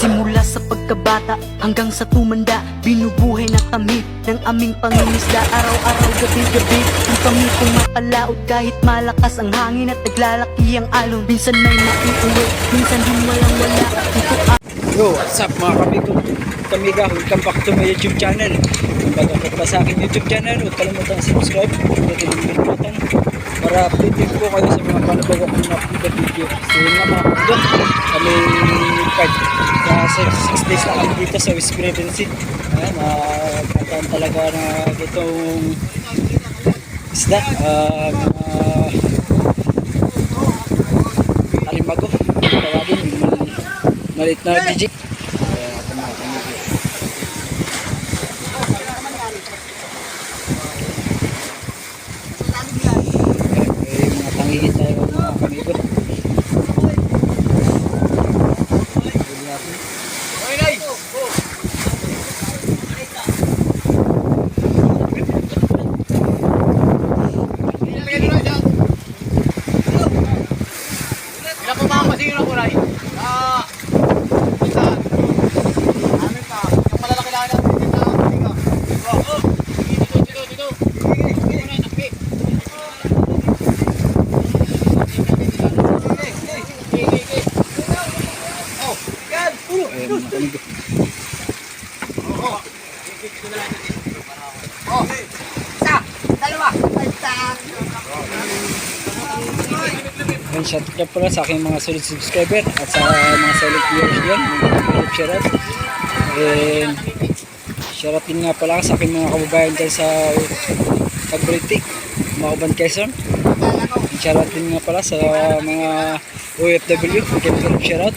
Simula sa pagkabata hanggang sa tumanda, binubuhay na kami ng aming pangingisda. Araw-araw, gabi-gabi, yung kami pumapalaot kahit malakas ang hangin at naglalaki ang alon. Minsan may maiuwi, minsan din walang wala. Ito Yo, what's up mga kamigo? Kamiga, welcome back to my YouTube channel. Kung bago ka pa sa aking YouTube channel, huwag kalimutan subscribe. Huwag kalimutan para updated po kayo sa mga panabago kong na-upload video. So yun nga mga kamigo, kami part sa 6 days na kami dito sa West Presidency. Ayan, magkataon talaga na itong isda, alimago, tawagin, malit na digit. Higit tayo mga kamigo. Ayan, shout out pala sa aking mga solid subscriber at sa mga solid viewers dyan, mga shout out. And shout out din nga pala sa aking mga kababayan dyan sa Tagbritik, Mauban, Quezon. Shout out din nga pala sa mga OFW, shout out.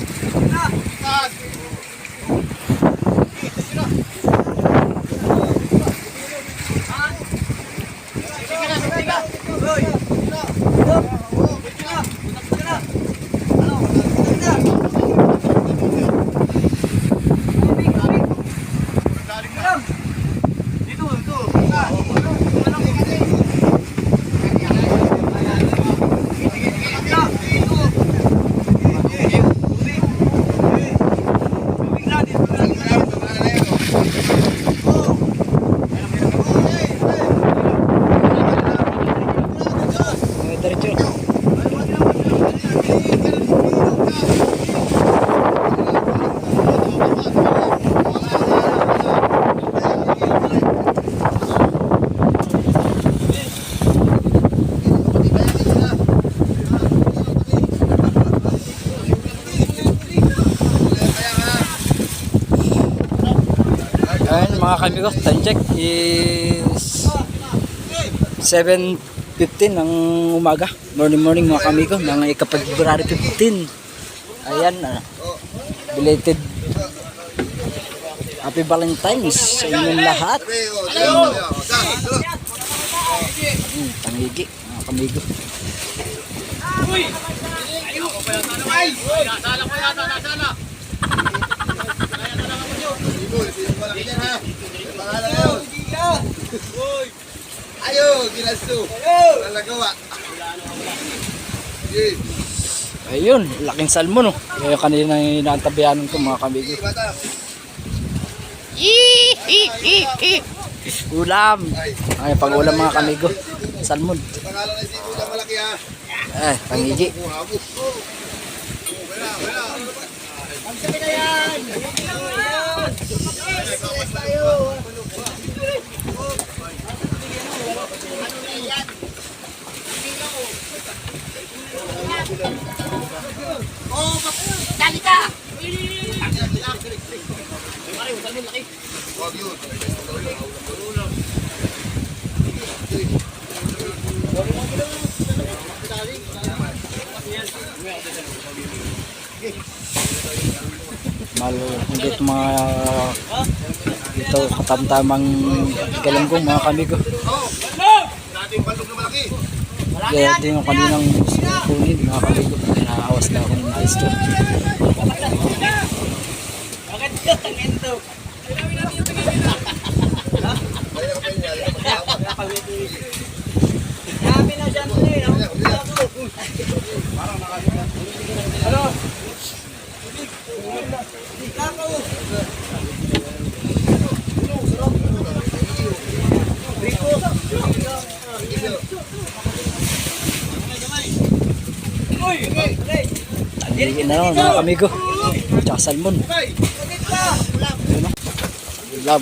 Ayan mga kamigo, time check is 7:15 ng umaga. Morning mga kamigo, ng February 15. Ayan, belated Happy Valentine's sa inyong lahat. Tangigi mga kamigo. Ayo, gilasu. Lalagawa. Ayun, laking salmon oh. Yung kanina inaantabayanan ko mga kamigo. Ulam. Ay, pag-ulam mga kamigo. Salmon. Pangalan ay si Kuya malaki ha. Eh, pangigi. Ang sabi na yan. Oh, dali ka! Hindi ito mga dito katamtamang galunggong mga kamigo. Dating balog na malaki. Kaya ito yung kaninang kunin mga kamigo. Naawas na ako ng maestro. Bakit yun? Tangin to. Dami na dyan to eh. Ano? Taliin na naman mga kamigo. Tsaka salmon. Ulam.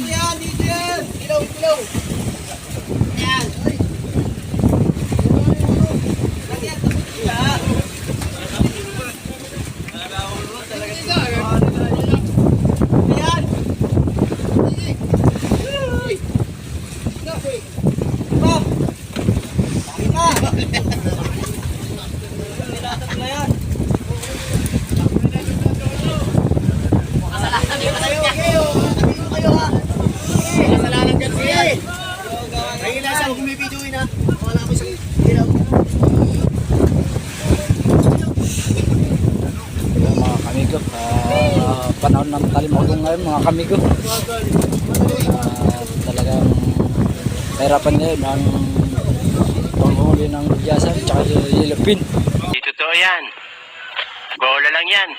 Yung mga kamigo, panahon ng talimulong ngayon mga kamigo. Talagang kahirapan ngayon ang panghuli ng lugyasan tsaka yelopin. Di totoo yan. Bola lang yan.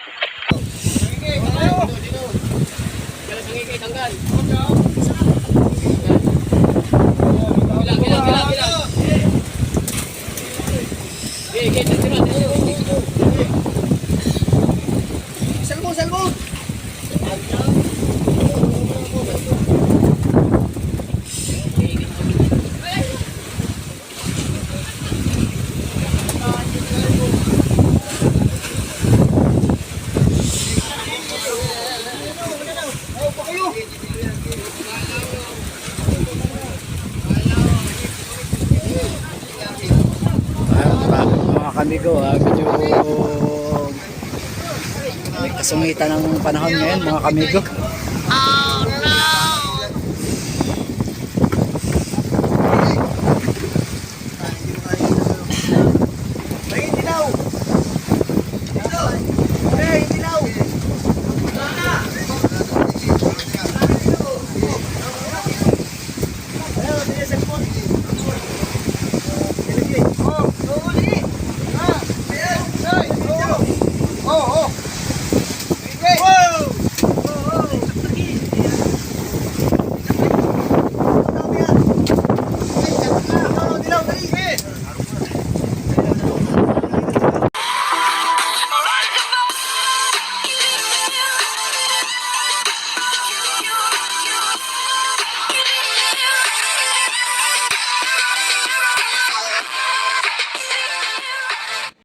Mga kamigo, medyo may kasungitan ng panahon ngayon mga kamigo.